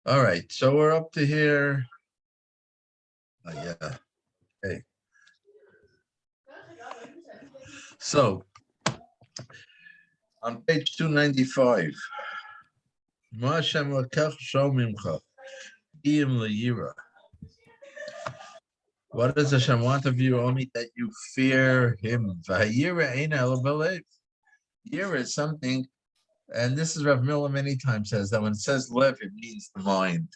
All right, so we're up to here. Yeah. Hey. So on page 295, Ma Hashem lekech shomimcha, iyim leyira. What does Hashem want of you? Only that you fear Him. V'hayira ein ela belev. Yira is something, and this is Rav Miller many times says that when it says lev, it means the mind.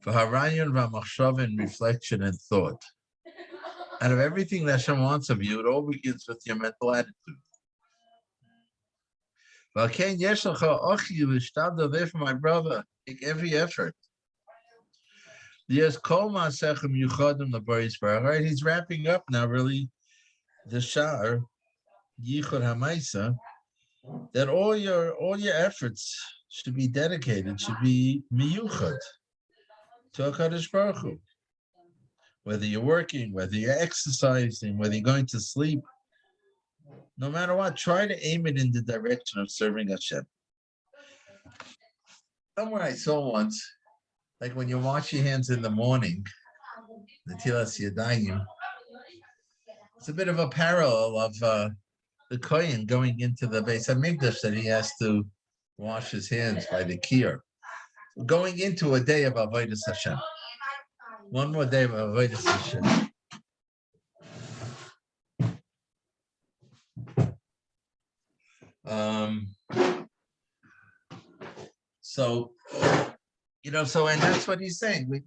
V'harayon v'machshav, reflection and thought. Out of everything that Hashem wants of you, it all begins with your mental attitude. Therefore, my brother, make every effort. Yes, right? He's wrapping up now, really, the Sha'ar, Yichud HaMaisa, that all your efforts should be dedicated, should be miyuchad to HaKadosh Baruch Hu. Whether you're working, whether you're exercising, whether you're going to sleep, no matter what, try to aim it in the direction of serving Hashem. Somewhere I saw once, like when you wash your hands in the morning, the Tilas Yadayim, it's a bit of a parallel of the Kohen going into the Beis HaMikdash that he has to wash his hands by the Kiyar. Going into a day of Avodas Hashem. One more day of Avodas Hashem. So, and that's what he's saying.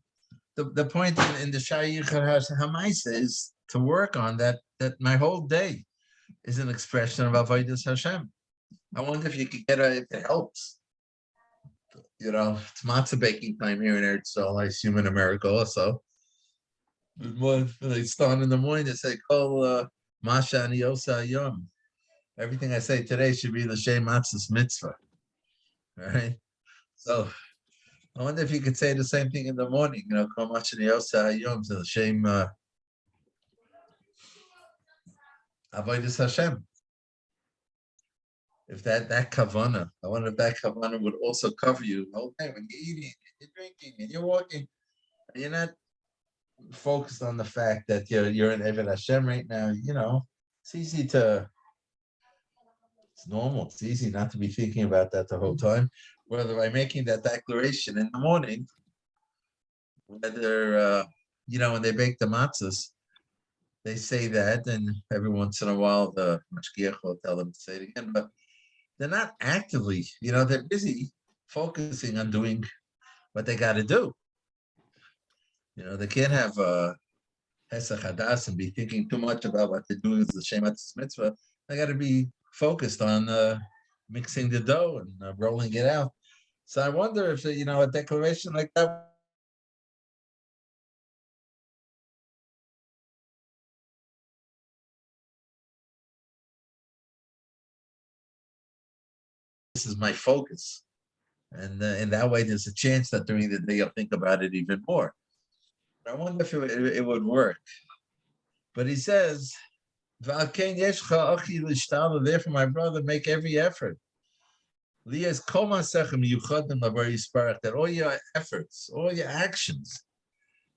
The point in the Sha'ar HaMaisa is to work on that my whole day is an expression of Avodas Hashem. I wonder if you could if it helps. It's matzah baking time here in Eretz Yisrael. I assume in America also. When they start in the morning, they say, "Kol Masha ani Osa Yom." Everything I say today should be the Shem Matzah's mitzvah. All right. So I wonder if you could say the same thing in the morning. Kol Masha ani Osa Yom, the Shem Avodas Hashem. If that Kavanah, I wonder if that Kavanah would also cover you the whole day when you're eating, and you're drinking, and you're walking. And you're not focused on the fact that you're in Eved Hashem right now. It's easy to. It's normal. It's easy not to be thinking about that the whole time. Whether by making that declaration in the morning, whether when they bake the matzahs, they say that, and every once in a while the mashgiach will tell them to say it again, but they're not actively, they're busy focusing on doing what they got to do. They can't have Hesach Hadas and be thinking too much about what they're doing as the Shem Mitzvah. They got to be focused on mixing the dough and rolling it out. So I wonder if, a declaration like that. This is my focus. And in that way, there's a chance that during the day you'll think about it even more. I wonder if it would work. But he says, therefore, my brother, make every effort. That all your efforts, all your actions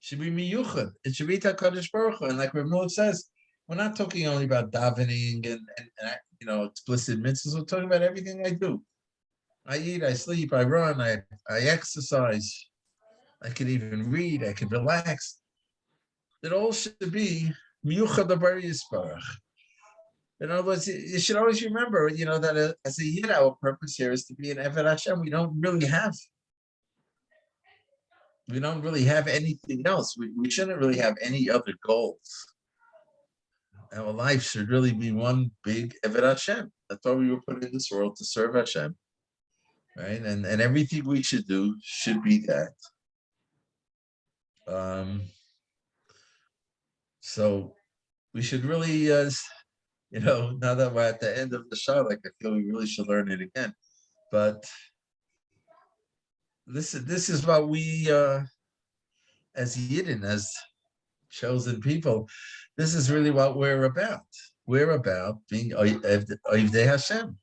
should be miyuchad. It should be HaKadosh Baruch Hu. And like Ramon says, we're not talking only about davening and explicit mitzvahs. We're talking about everything I do. I eat, I sleep, I run, I exercise. I could even read, I could relax. It all should be miyuchad l'bari yisparach. In other words, you should always remember, that as a yid, our purpose here is to be an Eved Hashem. We don't really have anything else. We shouldn't really have any other goals. Our life should really be one big Eved Hashem. That's why we were put in this world, to serve Hashem. Right? And everything we should do should be that. So we should really, now that we're at the end of the show, I feel we really should learn it again. But this is what we, as Yidden, as chosen people, this is really what we're about. We're about being Oivdei Hashem.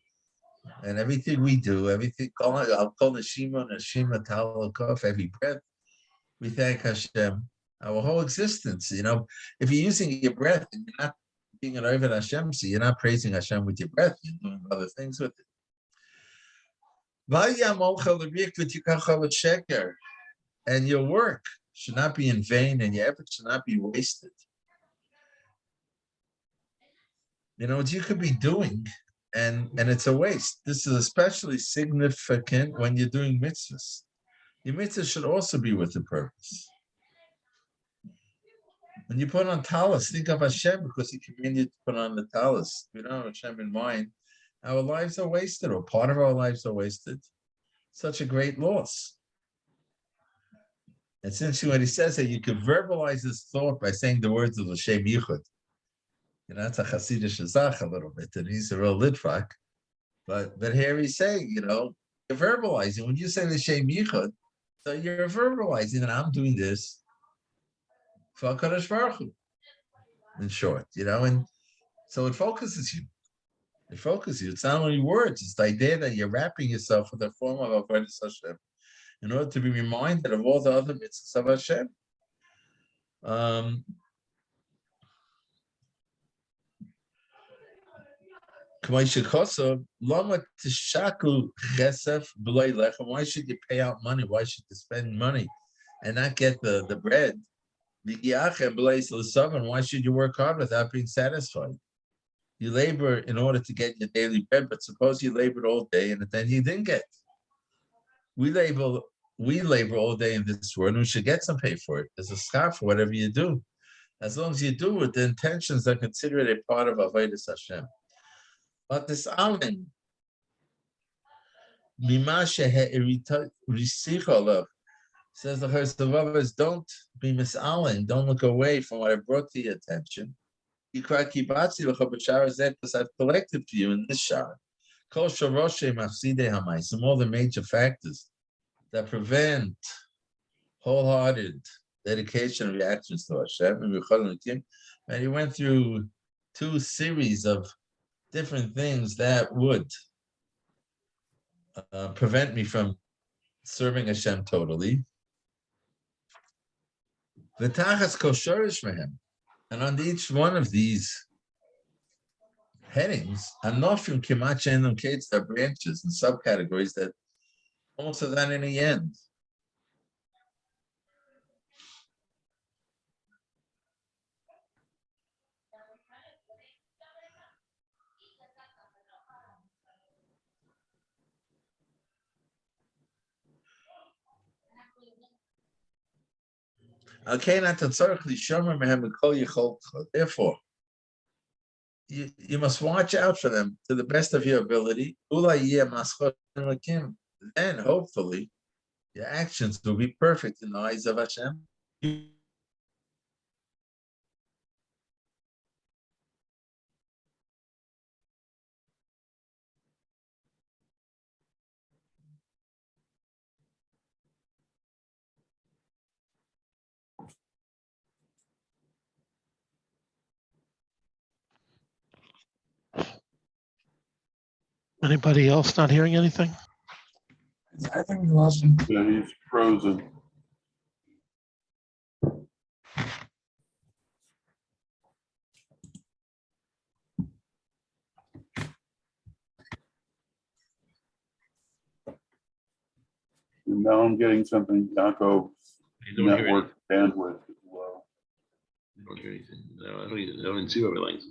And everything we do, I'll call the Shema and Shema Talakov, every breath, we thank Hashem. Our whole existence, if you're using your breath and you're not being an Ovid Hashem, so you're not praising Hashem with your breath, you're doing other things with it. And your work should not be in vain, and your effort should not be wasted. What you could be doing, and it's a waste. This is especially significant when you're doing mitzvahs. Your mitzvah should also be with a purpose. When you put on talis, think of Hashem, because He commanded you to put on the talis. If we don't have Hashem in mind, our lives are wasted, or part of our lives are wasted. Such a great loss. And since when he says that you can verbalize this thought by saying the words of L'Shem Yichud, that's a Hasidic Zach a little bit, and he's a real Litvak. But here he's saying, you're verbalizing. When you say L'Shem Yichud, so you're verbalizing, and I'm doing this for HaKadosh Baruch Hu, in short, and so it focuses you. It focuses you. It's not only words, it's the idea that you're wrapping yourself with a form of Avodah Hashem in order to be reminded of all the other mitzvahs of Hashem. Why should you pay out money? Why should you spend money and not get the bread? Why should you work hard without being satisfied? You labor in order to get your daily bread, but suppose you labored all day and then you didn't get. We labor all day in this world, and we should get some pay for it. There's a schar for whatever you do. As long as you do it, the intentions are considered a part of Avodas Hashem. But this Alim, says the haLevavos, don't be misalim, don't look away from what I brought to your attention. Because I've collected for you in this shah. Some all the major factors that prevent wholehearted dedication and reactions to Hashem. And he went through 2 series of different things that would prevent me from serving Hashem totally. And on each one of these headings, anofim kimat she'en kates, there are branches and subcategories that almost are not in the end. Therefore, you must watch out for them to the best of your ability. Then, hopefully, your actions will be perfect in the eyes of Hashem. Anybody else not hearing anything? I think we lost him. Yeah, he's frozen. And now I'm getting something, Yaakov's network bandwidth is low. I don't hear anything. No, I don't see overlays.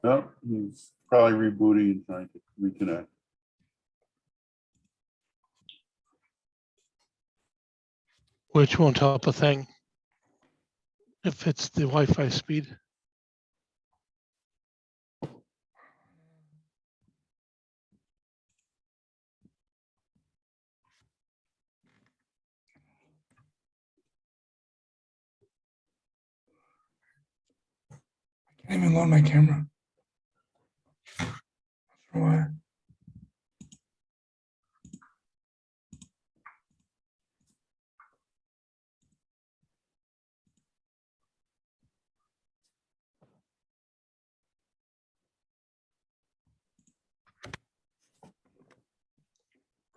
No, he's probably rebooting and trying to reconnect. Which won't help a thing if it's the Wi-Fi speed. I can't even load my camera. Not sure why.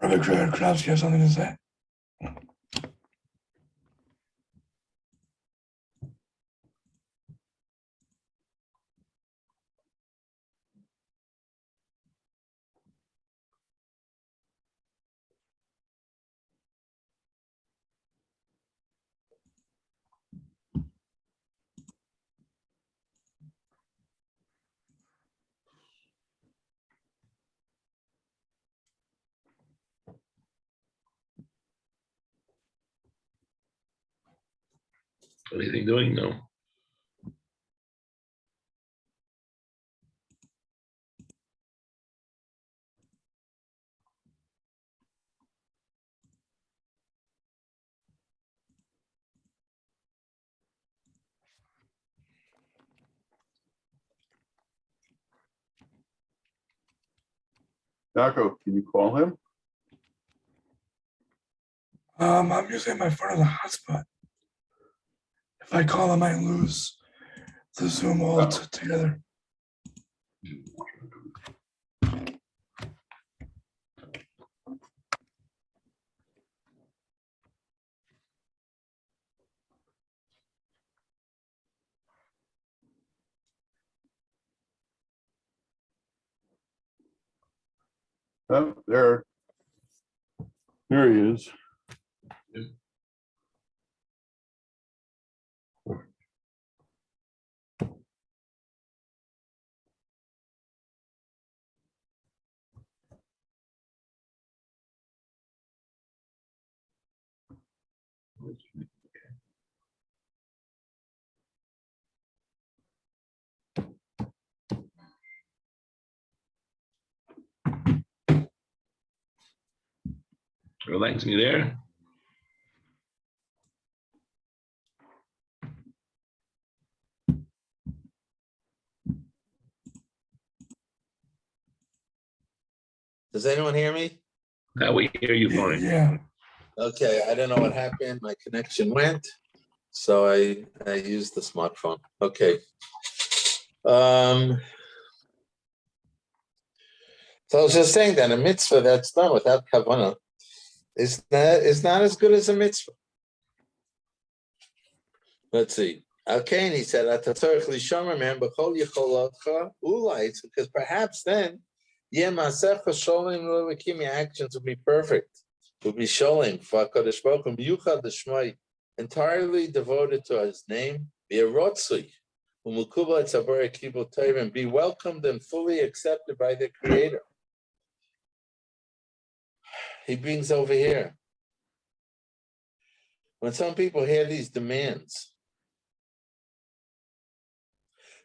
Rabbi Kravsky has something to say. Anything doing? No. Yaakov, can you call him? I'm using my phone as a hotspot. If I call, I might lose the Zoom all together. Oh, there. There he is. Relax me there. Does anyone hear me? Now we hear you fine. Yeah. Okay, I don't know what happened. My connection went, so I used the smartphone. Okay. So I was just saying that a mitzvah that's done without kavanah is not as good as a mitzvah. Let's see. Okay, and he said, because perhaps then, your actions will be perfect. Will be sholim for HaKadosh Baruch Hu, b'yuchad l'shmai, entirely devoted to His name. Be a rotzui, u'mukubal etzabar kibul tov, and be welcomed and fully accepted by the Creator. He brings over here. When some people hear these demands,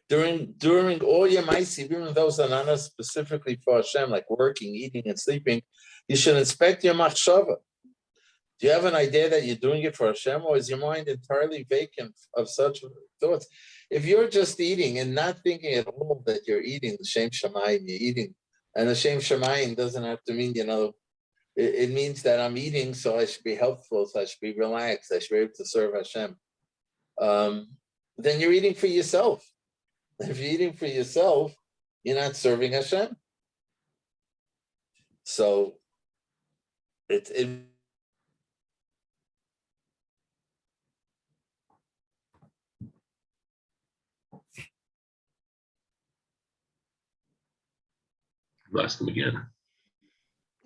during all your ma'asim, even those that are not specifically for Hashem, like working, eating, and sleeping, you should inspect your machshava. Do you have an idea that you're doing it for Hashem, or is your mind entirely vacant of such thoughts? If you're just eating and not thinking at all that you're eating the Shem Shamayim, you're eating, and the Shem Shamayim doesn't have to mean, it means that I'm eating, so I should be helpful, so I should be relaxed, I should be able to serve Hashem. Then you're eating for yourself. If you're eating for yourself, you're not serving Hashem. So it Lost them again.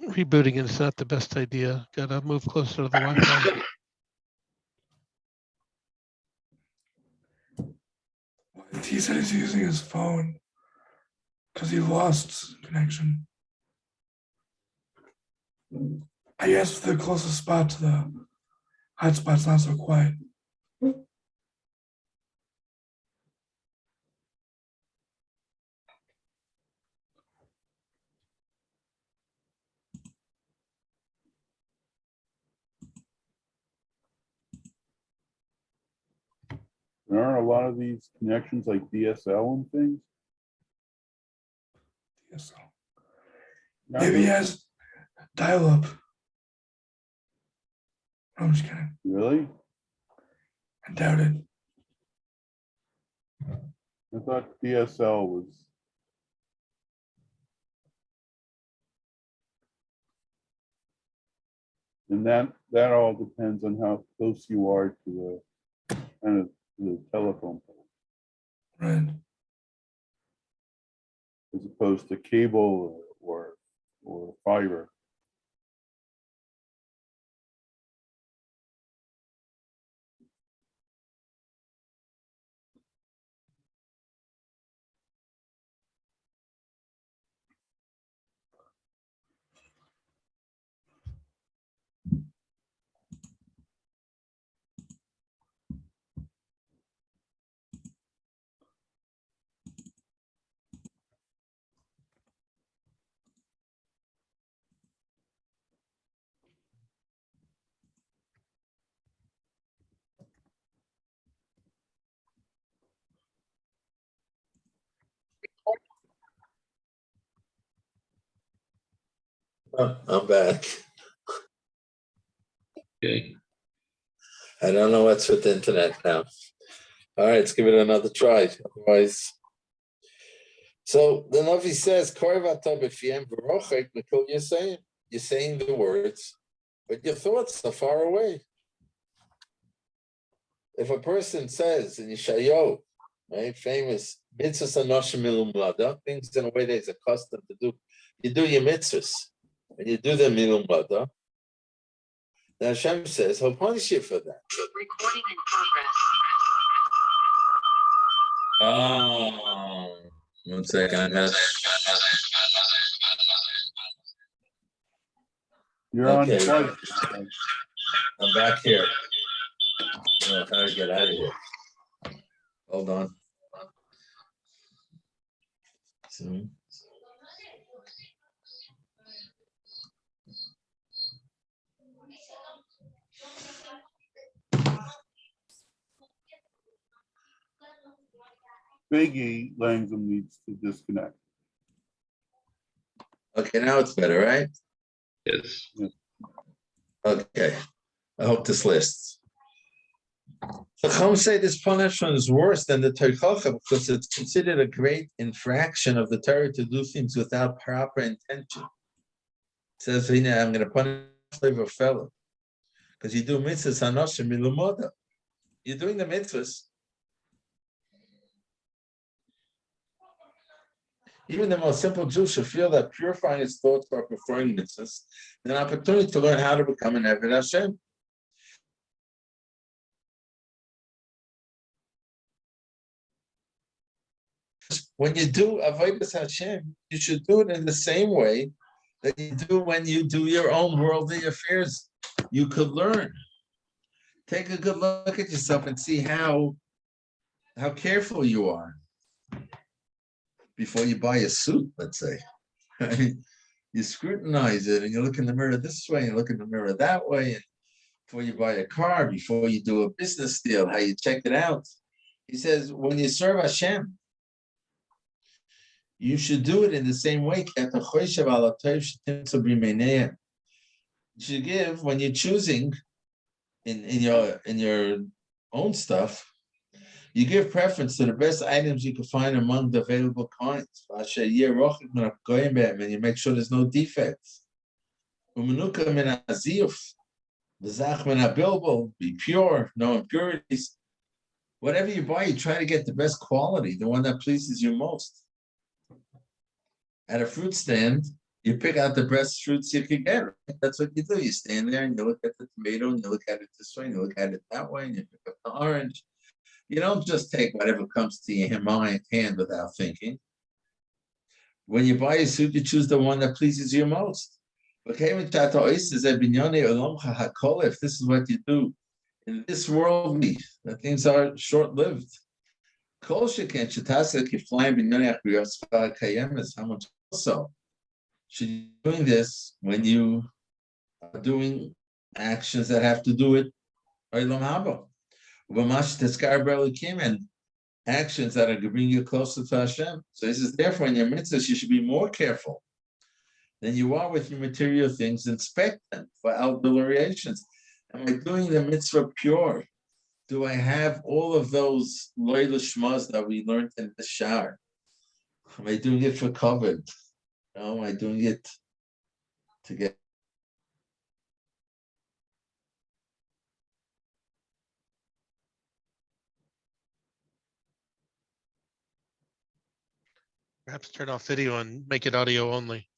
Rebooting is not the best idea. Gotta move closer to the Wi-Fi. He said he's using his phone because he lost connection. I guess the closest spot to the hotspot's not so quiet. There aren't a lot of these connections like DSL and things. So maybe he has dial-up. I'm just kidding. Really? I doubt it. I thought DSL was. And that all depends on how close you are to the telephone pole, Right. as opposed to cable or fiber. Oh, I'm back. Okay. I don't know what's with the internet now. All right, let's give it another try. Otherwise, so the Navi says, you're saying the words, but your thoughts are far away. If a person says in Yeshayahu, right, famous mitzvahs anoshim milum lada, things in a way that he's accustomed to do, you do your mitzvahs, and you do them milum lada, then Hashem says, he'll punish you for that. Recording in progress. Oh, one second. You're on Okay. twice. I'm back here. Oh, how to get out of here? Hold on. So. Biggie Langdon needs to disconnect. Okay, now it's better, right? Yes. Okay. I hope this lists. The Chum say this punishment is worse than the Teichacha because it's considered a great infraction of the Torah to do things without proper intention. It says, I'm going to punish a fellow because you do mitzvahs hanoshim milumoda. You're doing the mitzvahs. Even the most simple Jew should feel that purifying his thoughts by performing mitzvahs is an opportunity to learn how to become an Eved Hashem. When you do Avodas Hashem, you should do it in the same way that you do when you do your own worldly affairs. You could learn. Take a good look at yourself and see how careful you are before you buy a suit, let's say. You scrutinize it and you look in the mirror this way, and you look in the mirror that way, and before you buy a car, before you do a business deal, how you check it out. He says, when you serve Hashem, you should do it in the same way. You should give when you're choosing in your own stuff. You give preference to the best items you can find among the available kinds. And you make sure there's no defects. Be pure, no impurities. Whatever you buy, you try to get the best quality, the one that pleases you most. At a fruit stand, you pick out the best fruits you can get. Right? That's what you do. You stand there and you look at the tomato and you look at it this way and you look at it that way and you pick up the orange. You don't just take whatever comes to your hand without thinking. When you buy a suit, you choose the one that pleases you most. If this is what you do in this world, that things are short-lived. How much so? Should you be doing this when you are doing actions that have to do with Olam Haba? And actions that are going to bring you closer to Hashem. So he says, therefore, in your mitzvahs, you should be more careful than you are with your material things. Inspect them for adulterations. Am I doing the mitzvah pure? Do I have all of those loy l'shmas that we learned in the shar? Am I doing it for covered? No, am I doing it to get Perhaps turn off video and make it audio only.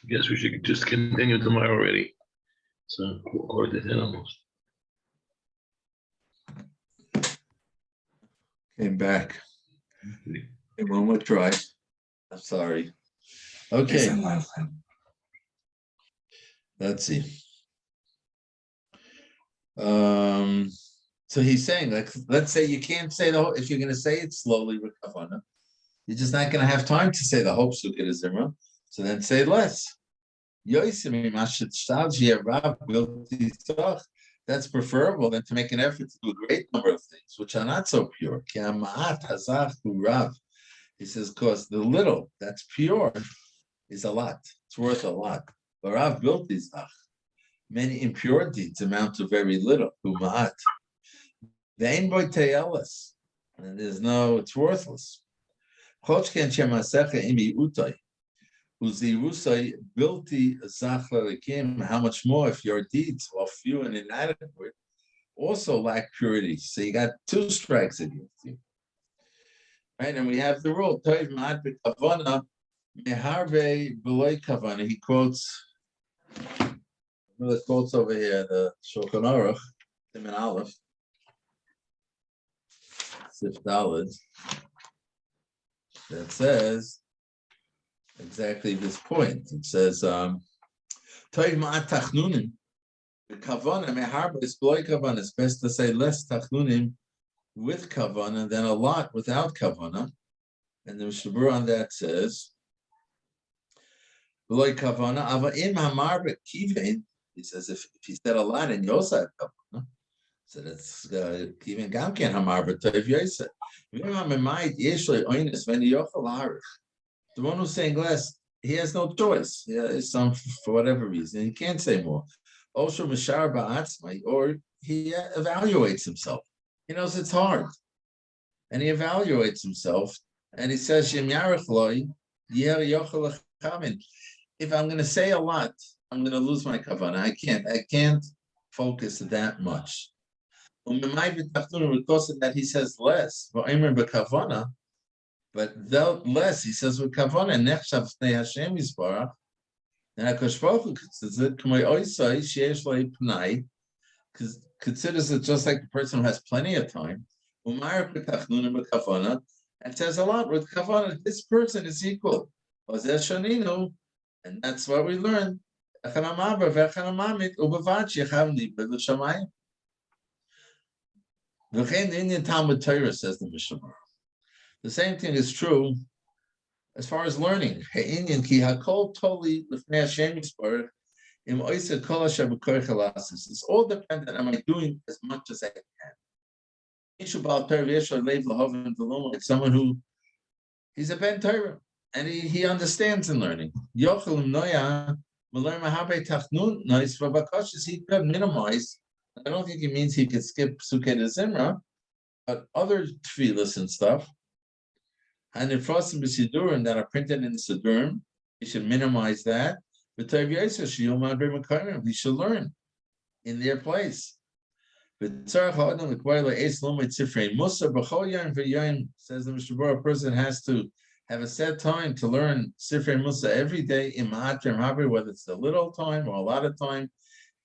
Guess we should just continue tomorrow already. So, 9:45 almost. Came back. Okay, one more try. I'm sorry. It's Okay, in last time. let's see. So he's saying, like, let's say you can't say the whole, if you're gonna say it slowly with Kavanah, you're just not gonna have time to say the whole Sukkah to Zimra, so then say less. That's preferable than to make an effort to do a great number of things, which are not so pure. He says, because the little that's pure is a lot. It's worth a lot. Rav built these many impure deeds amount to very little. The boy te'elis, and there's no, it's worthless. How much more if your deeds, while few and inadequate, also lack purity? So you got two strikes against you. Right, and we have the rule. He quotes the quotes over here, the Shulchan Aruch, Tim and Aleph, Sif Daled, that says exactly this point. It says, Toiv ma'at tachnunim, the kavanah meharba is bloy kavanah. It's best to say less tachnunim with kavanah than a lot without kavanah. And the Mishabur on that says, bloy kavanah ava im hamarba kivein. He says if he said a lot in Yosef kavanah, so that's even gamken hamarba toiv Yosef. The one who's saying less, he has no choice. Yeah, some for whatever reason, he can't say more. Also, or he evaluates himself. He knows it's hard, and he evaluates himself, and he says, "If I'm going to say a lot, I'm going to lose my kavanah. I can't focus that much." Because of that, he says less. But less, he says with kavanah, nechshav pnei Hashem yisbarach, and HaKadosh Baruch Hu considers it k'may oisai sheyesh lo pnai, considers it just like the person who has plenty of time. Umayr b'tachnuna b'kavanah, and says a lot with kavanah. This person is equal. Ozeh shaninu, and that's what we learn. Echan hamaber v'echan hamamit ubevad shechav nibed l'shamayim. V'chein the Indian Talmud Torah, says the Mishnah. The same thing is true as far as learning. It's all dependent. Am I doing as much as I can? Like someone who He's a Ben Torah, and he understands in learning. Yochel Noya, Maler Mahabe Tachnun, nice for Bakashis, he could minimize. I don't think he means he could skip Sukkot Zimra, but other tefillas and stuff. And in Frosim B'Sidurim that are printed in the Sidurim, he should minimize that. But he should learn in their place. Says the Mishnah Berurah, a person has to have a set time to learn Sifrei Musa every day, whether it's a little time or a lot of time.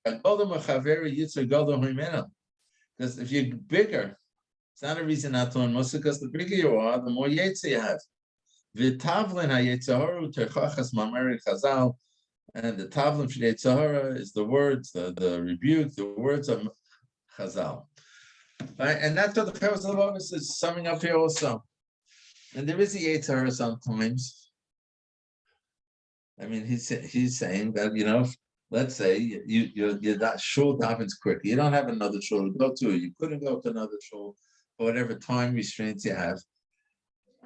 Because if you're bigger, it's not a reason not to learn Musa, because the bigger you are, the more Yetzer you have. And the Tavlin for Yetzirah is the words, the rebuke, the words of Chazal. Right? And that's what the Chovos haLevavos is summing up here also. And there is a Yetzirah sometimes. I mean, he's saying that, let's say you're that shul davens quick. You don't have another shul to go to. You couldn't go to another shul for whatever time restraints you have.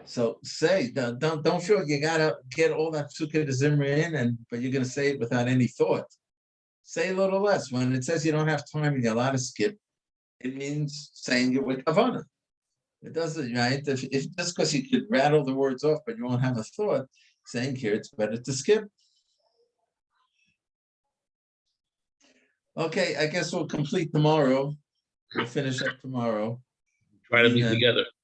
So say, don't feel you gotta get all that Sukkot Zimri in, but you're gonna say it without any thought. Say a little less. When it says you don't have time and you're allowed to skip, it means saying it with Kavanah. It doesn't, right? If just because you could rattle the words off, but you won't have a thought, saying here it's better to skip. Okay, I guess we'll complete tomorrow. We'll finish up tomorrow. Try to meet together.